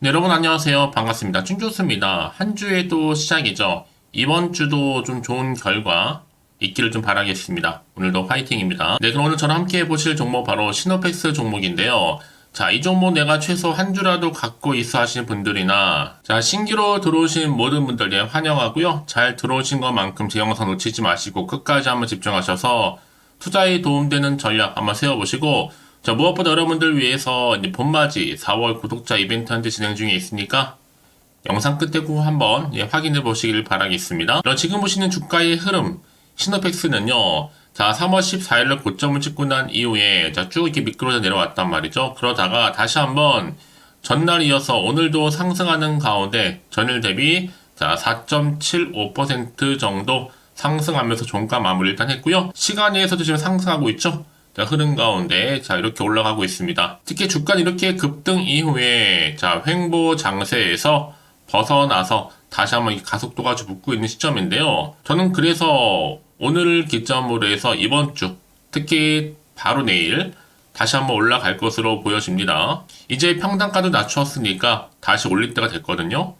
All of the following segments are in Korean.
네, 여러분 안녕하세요. 반갑습니다. 춘교수입니다. 한 주의 또 시작이죠. 이번 주도 좀 좋은 결과 있기를 좀 바라겠습니다. 오늘도 화이팅입니다. 네, 그럼 오늘 저랑 함께 해보실 종목 바로 시노펙스 종목인데요. 자, 이 종목 내가 최소 한 주라도 갖고 있어 하시는 분들이나 자, 신규로 들어오신 모든 분들 예, 환영하고요. 잘 들어오신 것만큼 제 영상 놓치지 마시고 끝까지 한번 집중하셔서 투자에 도움되는 전략 한번 세워보시고 자, 무엇보다 여러분들 위해서 이제 봄맞이 4월 구독자 이벤트 현재 진행 중에 있으니까 영상 끝에 꼭 한번 예, 확인해 보시길 바라겠습니다. 지금 보시는 주가의 흐름, 시노펙스는요, 자, 3월 14일날 고점을 찍고 난 이후에 자, 쭉 이렇게 미끄러져 내려왔단 말이죠. 그러다가 다시 한번 전날 이어서 오늘도 상승하는 가운데 전일 대비 자, 4.75% 정도 상승하면서 종가 마무리 일단 했고요. 시간에서도 지금 상승하고 있죠. 자, 흐름 가운데 자 이렇게 올라가고 있습니다. 특히 주가는 이렇게 급등 이후에 자 횡보 장세에서 벗어나서 다시 한번 가속도가 아주 붙고 있는 시점인데요. 저는 그래서 오늘 기점으로 해서 이번 주 특히 바로 내일 다시 한번 올라갈 것으로 보여집니다. 이제 평단가도 낮추었으니까 다시 올릴 때가 됐거든요.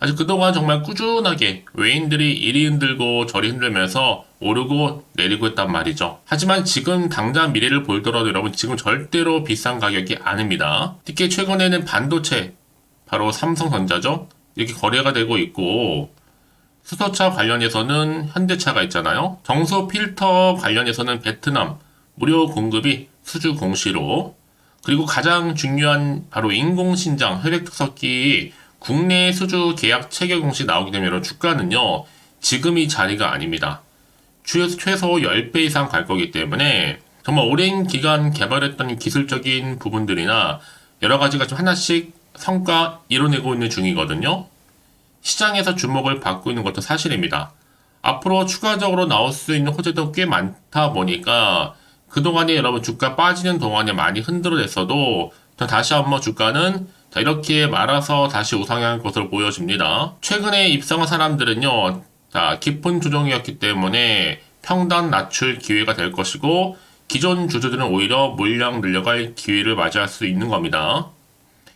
사실 그동안 정말 꾸준하게 외인들이 이리 흔들고 저리 흔들면서 오르고 내리고 했단 말이죠. 하지만 지금 당장 미래를 보더라도 여러분 지금 절대로 비싼 가격이 아닙니다. 특히 최근에는 반도체, 바로 삼성전자죠. 이렇게 거래가 되고 있고 수소차 관련해서는 현대차가 있잖아요. 정수 필터 관련해서는 베트남 무료 공급이 수주 공시로 그리고 가장 중요한 바로 인공신장 혈액투석기 국내 수주 계약 체결 공시 나오게 되면 주가는요, 지금 이 자리가 아닙니다. 최소 10배 이상 갈 거기 때문에 정말 오랜 기간 개발했던 기술적인 부분들이나 여러 가지가 좀 하나씩 성과 이뤄내고 있는 중이거든요. 시장에서 주목을 받고 있는 것도 사실입니다. 앞으로 추가적으로 나올 수 있는 호재도 꽤 많다 보니까 그동안에 여러분 주가 빠지는 동안에 많이 흔들어냈어도 다시 한번 주가는 자, 이렇게 말아서 다시 우상향할 것으로 보여집니다. 최근에 입성한 사람들은요, 자, 깊은 조정이었기 때문에 평단 낮출 기회가 될 것이고, 기존 주주들은 오히려 물량 늘려갈 기회를 맞이할 수 있는 겁니다.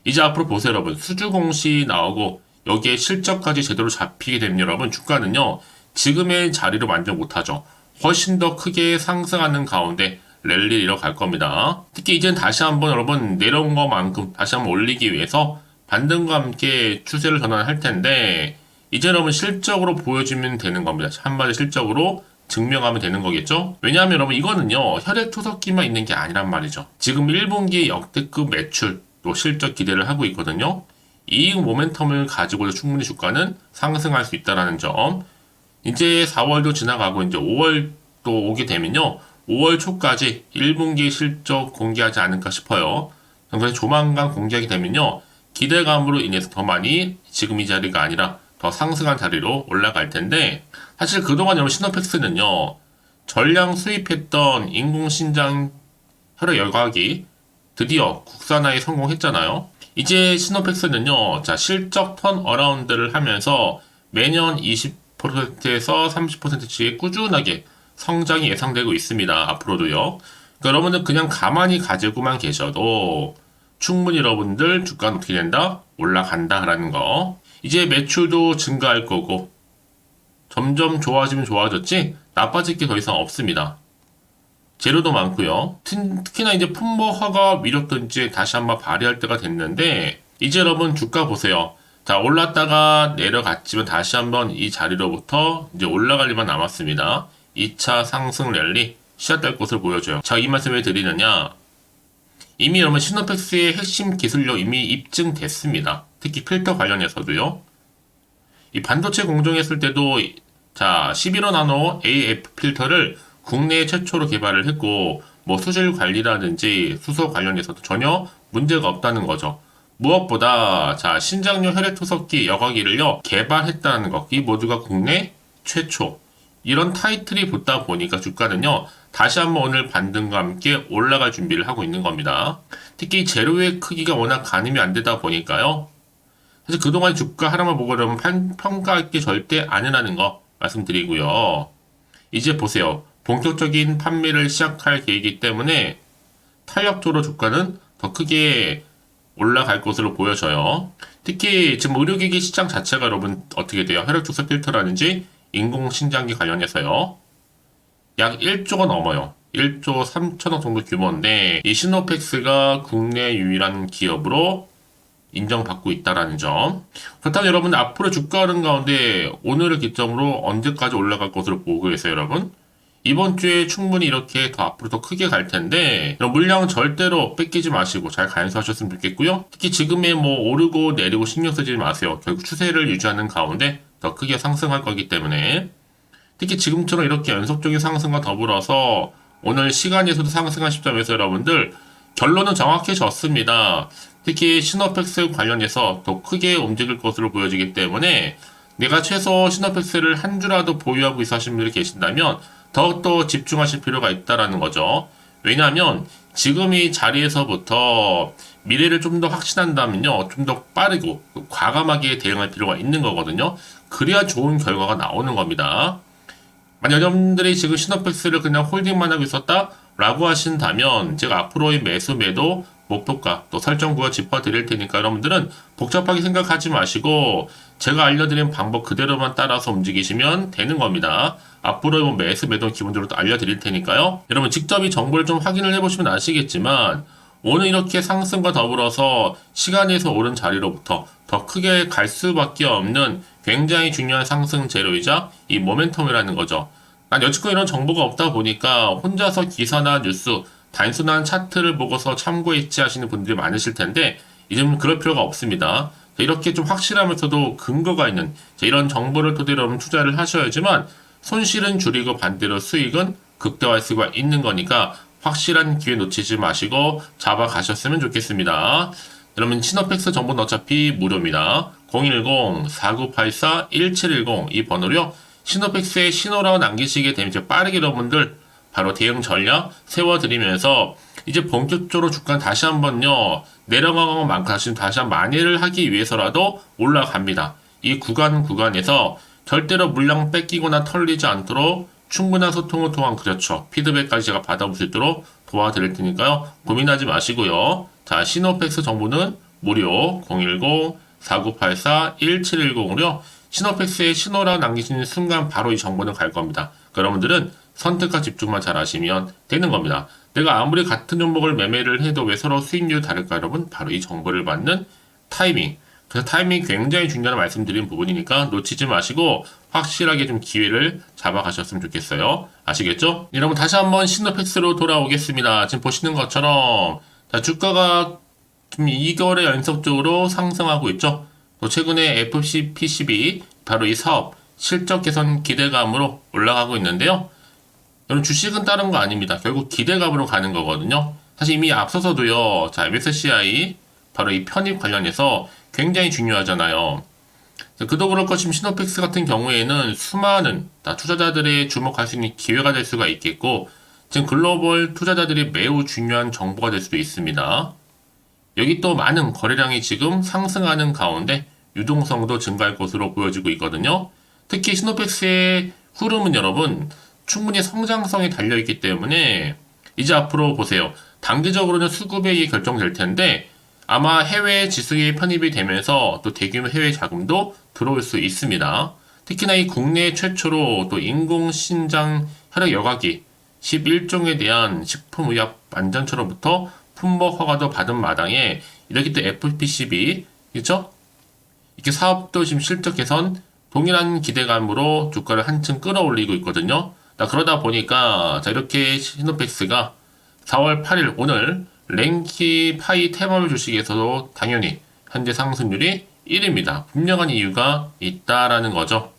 이제 앞으로 보세요, 여러분. 수주 공시 나오고, 여기에 실적까지 제대로 잡히게 되면 여러분, 주가는요, 지금의 자리를 완전 못하죠. 훨씬 더 크게 상승하는 가운데, 랠리 이뤄갈 겁니다. 특히 이제는 다시 한번 여러분 내려온 것만큼 다시 한번 올리기 위해서 반등과 함께 추세를 전환할 텐데 이제 여러분 실적으로 보여주면 되는 겁니다. 한마디 실적으로 증명하면 되는 거겠죠? 왜냐하면 여러분 이거는요 혈액투석기만 있는 게 아니란 말이죠. 지금 1분기 역대급 매출 또 실적 기대를 하고 있거든요. 이익 모멘텀을 가지고 충분히 주가는 상승할 수 있다는 점. 이제 4월도 지나가고 이제 5월 또 오게 되면요. 5월 초까지 1분기 실적 공개하지 않을까 싶어요. 그래서 조만간 공개하게 되면요. 기대감으로 인해서 더 많이 지금 이 자리가 아니라 더 상승한 자리로 올라갈 텐데 사실 그동안 여러분 시노펙스는요. 전량 수입했던 인공신장 혈액 열과기 드디어 국산화에 성공했잖아요. 이제 시노펙스는요. 자, 실적 턴어라운드를 하면서 매년 20%에서 30%씩 꾸준하게 성장이 예상되고 있습니다. 앞으로도요. 그러니까 여러분들 그냥 가만히 가지고만 계셔도 충분히 여러분들 주가는 어떻게 된다? 올라간다라는 거. 이제 매출도 증가할 거고 점점 좋아지면 좋아졌지 나빠질 게 더 이상 없습니다. 재료도 많고요. 특히나 이제 품목 허가 위력도 이제 다시 한번 발휘할 때가 됐는데 이제 여러분 주가 보세요. 자, 올랐다가 내려갔지만 다시 한번 이 자리로부터 이제 올라갈 일만 남았습니다. 2차 상승 랠리 시작될 것을 보여줘요. 자, 이 말씀 왜 드리느냐? 이미 여러분 시노펙스의 핵심 기술력 이미 입증됐습니다. 특히 필터 관련해서도요. 이 반도체 공정했을 때도 자 11호 나노 AF 필터를 국내 최초로 개발을 했고 뭐 수질 관리라든지 수소 관련해서도 전혀 문제가 없다는 거죠. 무엇보다 자 신장류 혈액투석기 여과기를요 개발했다는 것, 이 모두가 국내 최초. 이런 타이틀이 붙다 보니까 주가는요 다시 한번 오늘 반등과 함께 올라갈 준비를 하고 있는 겁니다. 특히 재료의 크기가 워낙 가늠이 안 되다 보니까요. 사실 그동안 주가 하나만 보고 그러면 평가할 게 절대 아니라는 거 말씀드리고요. 이제 보세요. 본격적인 판매를 시작할 계획이기 때문에 탄력적으로 주가는 더 크게 올라갈 것으로 보여져요. 특히 지금 의료기기 시장 자체가 여러분 어떻게 돼요? 혈액조사 필터라든지 인공심장기 관련해서요. 약 1조가 넘어요. 1조 3천억 정도 규모인데 이 시노펙스가 국내 유일한 기업으로 인정받고 있다라는 점. 그렇다면 여러분 앞으로 주가 흐름 가운데 오늘을 기점으로 언제까지 올라갈 것으로 보고 계세요, 여러분? 이번 주에 충분히 이렇게 더 앞으로 더 크게 갈 텐데 물량 절대로 뺏기지 마시고 잘 간수하셨으면 좋겠고요. 특히 지금의 오르고 내리고 신경 쓰지 마세요. 결국 추세를 유지하는 가운데 더 크게 상승할 거기 때문에 특히 지금처럼 이렇게 연속적인 상승과 더불어서 오늘 시간에서도 상승한 시점에서 여러분들 결론은 정확해졌습니다. 특히 시노펙스 관련해서 더 크게 움직일 것으로 보여지기 때문에 내가 최소 시노펙스를 한 주라도 보유하고 있어 하시는 분들이 계신다면 더욱더 집중하실 필요가 있다라는 거죠. 왜냐하면 지금 이 자리에서부터 미래를 좀 더 확신한다면요. 좀 더 빠르고 과감하게 대응할 필요가 있는 거거든요. 그래야 좋은 결과가 나오는 겁니다. 만약 여러분들이 지금 시노펙스를 그냥 홀딩만 하고 있었다 라고 하신다면 제가 앞으로의 매수 매도 목표가 또 설정구가 짚어드릴 테니까 여러분들은 복잡하게 생각하지 마시고 제가 알려드린 방법 그대로만 따라서 움직이시면 되는 겁니다. 앞으로 매수 매도 기본적으로 또 알려드릴 테니까요. 여러분 직접 이 정보를 좀 확인을 해보시면 아시겠지만 오늘 이렇게 상승과 더불어서 시간에서 오른 자리로부터 더 크게 갈 수밖에 없는 굉장히 중요한 상승 재료이자 이 모멘텀이라는 거죠. 난 여지껏 이런 정보가 없다 보니까 혼자서 기사나 뉴스, 단순한 차트를 보고서 참고했지 하시는 분들이 많으실 텐데 이제는 그럴 필요가 없습니다. 이렇게 좀 확실하면서도 근거가 있는 이런 정보를 토대로 투자를 하셔야지만 손실은 줄이고 반대로 수익은 극대화할 수가 있는 거니까 확실한 기회 놓치지 마시고 잡아가셨으면 좋겠습니다. 여러분 시노펙스 정보는 어차피 무료입니다. 010-4984-1710 이 번호로요. 시노펙스에 신호라고 남기시게 되면 이제 빠르게 여러분들 바로 대응 전략 세워드리면서 이제 본격적으로 주가 다시 한번요. 내려가는 것만큼 다시 한 만회를 하기 위해서라도 올라갑니다. 이 구간에서 절대로 물량 뺏기거나 털리지 않도록 충분한 소통을 통한 그렇죠. 피드백까지 제가 받아볼 수 있도록 도와드릴 테니까요. 고민하지 마시고요. 자, 시노펙스 정보는 무료 010-4984-1710으로요. 시노펙스에 신호라고 남기시는 순간 바로 이 정보는 갈 겁니다. 여러분들은 선택과 집중만 잘 하시면 되는 겁니다. 내가 아무리 같은 종목을 매매를 해도 왜 서로 수익률이 다를까 여러분? 바로 이 정보를 받는 타이밍. 그래서 타이밍이 굉장히 중요한 말씀드린 부분이니까 놓치지 마시고 확실하게 좀 기회를 잡아가셨으면 좋겠어요. 아시겠죠? 여러분 다시 한번 시노펙스로 돌아오겠습니다. 지금 보시는 것처럼 자, 주가가 지금 2개월에 연속적으로 상승하고 있죠. 또 최근에 FCPCB 바로 이 사업 실적 개선 기대감으로 올라가고 있는데요. 여러분 주식은 다른 거 아닙니다. 결국 기대감으로 가는 거거든요. 사실 이미 앞서서도요. 자, MSCI 바로 이 편입 관련해서 굉장히 중요하잖아요. 그도 그럴 것이면 시노펙스 같은 경우에는 수많은 투자자들의 주목할 수 있는 기회가 될 수가 있겠고 지금 글로벌 투자자들이 매우 중요한 정보가 될 수도 있습니다. 여기 또 많은 거래량이 지금 상승하는 가운데 유동성도 증가할 것으로 보여지고 있거든요. 특히 시노펙스의 흐름은 여러분 충분히 성장성이 달려있기 때문에 이제 앞으로 보세요. 단기적으로는 수급액이 결정될 텐데 아마 해외 지수에 편입이 되면서 또 대규모 해외 자금도 들어올 수 있습니다. 특히나 이 국내 최초로 또 인공신장 혈액 여과기 11종에 대한 식품의약 안전처로부터 품목 허가도 받은 마당에 이렇게 또 FPCB 그렇죠? 이렇게 사업도 지금 실적 개선 동일한 기대감으로 주가를 한층 끌어올리고 있거든요. 그러다 보니까 자 이렇게 시노펙스가 4월 8일 오늘 랭키 파이 테마물 주식에서도 당연히 현재 상승률이 1위입니다. 분명한 이유가 있다라는 거죠.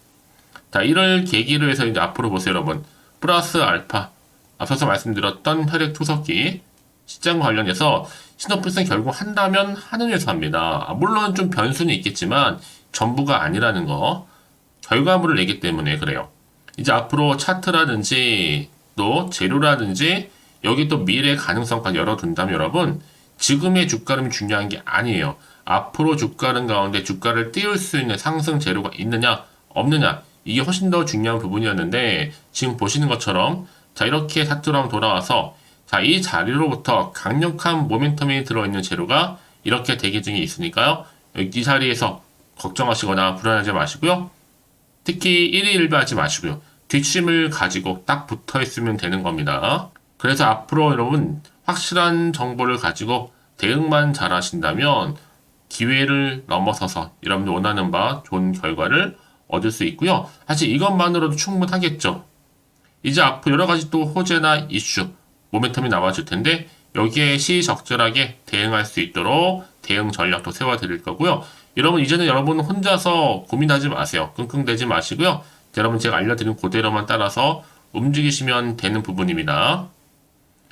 자, 이럴 계기로 해서 이제 앞으로 보세요, 여러분. 플러스 알파. 앞서서 말씀드렸던 혈액 투석기 시장 관련해서 시노펙스는 결국 한다면 하는 회사입니다. 물론 좀 변수는 있겠지만 전부가 아니라는 거. 결과물을 내기 때문에 그래요. 이제 앞으로 차트라든지 또 재료라든지 여기 또 미래 가능성까지 열어둔다면 여러분 지금의 주가는 중요한 게 아니에요. 앞으로 주가는 가운데 주가를 띄울 수 있는 상승 재료가 있느냐 없느냐 이게 훨씬 더 중요한 부분이었는데 지금 보시는 것처럼 자 이렇게 차트로 한번 돌아와서 자 이 자리로부터 강력한 모멘텀이 들어있는 재료가 이렇게 대기 중에 있으니까요. 이 자리에서 걱정하시거나 불안하지 마시고요. 특히 1위 1비하지 마시고요. 뒷심을 가지고 딱 붙어 있으면 되는 겁니다. 그래서 앞으로 여러분 확실한 정보를 가지고 대응만 잘 하신다면 기회를 넘어서서 여러분들 원하는 바 좋은 결과를 얻을 수 있고요. 사실 이것만으로도 충분하겠죠. 이제 앞으로 여러 가지 또 호재나 이슈, 모멘텀이 나와줄 텐데 여기에 시적절하게 대응할 수 있도록 대응 전략도 세워드릴 거고요. 여러분 이제는 여러분 혼자서 고민하지 마세요. 끙끙대지 마시고요. 여러분 제가 알려드린 그대로만 따라서 움직이시면 되는 부분입니다.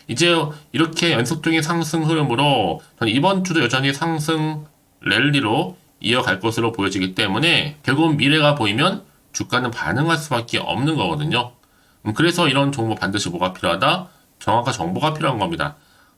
이제 이렇게 연속적인 상승 흐름으로 저는 이번 주도 여전히 상승 랠리로 이어갈 것으로 보여지기 때문에 결국은 미래가 보이면 주가는 반응할 수밖에 없는 거거든요. 그래서 이런 종목 반드시 뭐가 필요하다? 정확한 정보가 필요한 겁니다.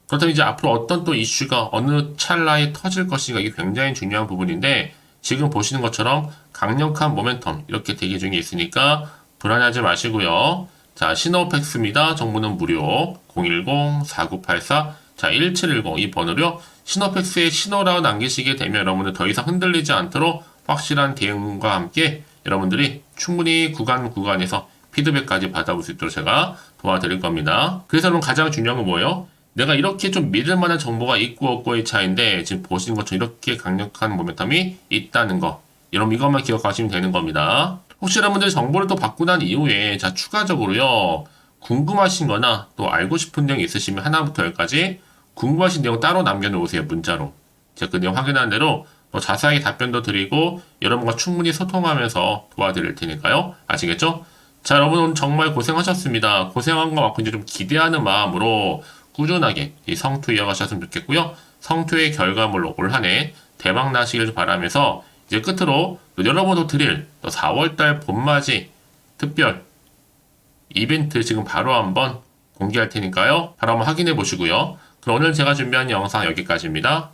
그렇다면 이제 앞으로 어떤 또 이슈가 어느 찰나에 터질 것인가 이게 굉장히 중요한 부분인데 지금 보시는 것처럼 강력한 모멘텀 이렇게 대기 중에 있으니까 불안하지 마시고요. 자, 시노팩스입니다. 정보는 무료 010-4984 자, 1710 이 번호로요. 시노팩스에 신호라고 남기시게 되면 여러분들 더 이상 흔들리지 않도록 확실한 대응과 함께 여러분들이 충분히 구간에서 피드백까지 받아볼 수 있도록 제가 도와드릴 겁니다. 그래서 여러분 가장 중요한 건 뭐예요? 내가 이렇게 좀 믿을 만한 정보가 있고 없고의 차이인데 지금 보시는 것처럼 이렇게 강력한 모멘텀이 있다는 거. 여러분 이것만 기억하시면 되는 겁니다. 혹시 여러분들 정보를 또 받고 난 이후에 자 추가적으로요. 궁금하신 거나 또 알고 싶은 내용 있으시면 하나부터 열까지 궁금하신 내용 따로 남겨놓으세요. 문자로. 제가 그 내용 확인한 대로 또 자세하게 답변도 드리고 여러분과 충분히 소통하면서 도와드릴 테니까요. 아시겠죠? 자 여러분 오늘 정말 고생하셨습니다. 고생한 것만큼 이제 좀 기대하는 마음으로 꾸준하게 이 성투 이어가셨으면 좋겠고요. 성투의 결과물로 올 한 해 대박 나시길 바라면서 이제 끝으로 여러분도 드릴 또 4월달 봄맞이 특별 이벤트 지금 바로 한번 공개할 테니까요. 바로 한번 확인해 보시고요. 그럼 오늘 제가 준비한 영상 여기까지입니다.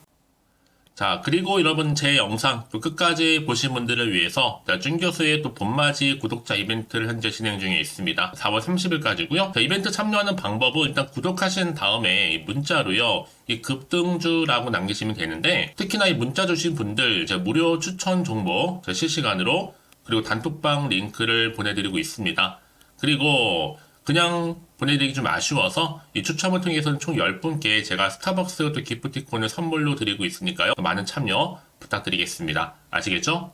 자, 그리고 여러분 제 영상 또 끝까지 보신 분들을 위해서 준교수의 또 봄맞이 구독자 이벤트를 현재 진행 중에 있습니다. 4월 30일까지고요. 이벤트 참여하는 방법은 일단 구독하신 다음에 문자로요. 이 급등주라고 남기시면 되는데 특히나 이 문자 주신 분들 제가 무료 추천 정보 실시간으로 그리고 단톡방 링크를 보내드리고 있습니다. 그리고 그냥 보내드리기 좀 아쉬워서 이 추첨을 통해서는 총 10분께 제가 스타벅스 또 기프티콘을 선물로 드리고 있으니까요. 많은 참여 부탁드리겠습니다. 아시겠죠?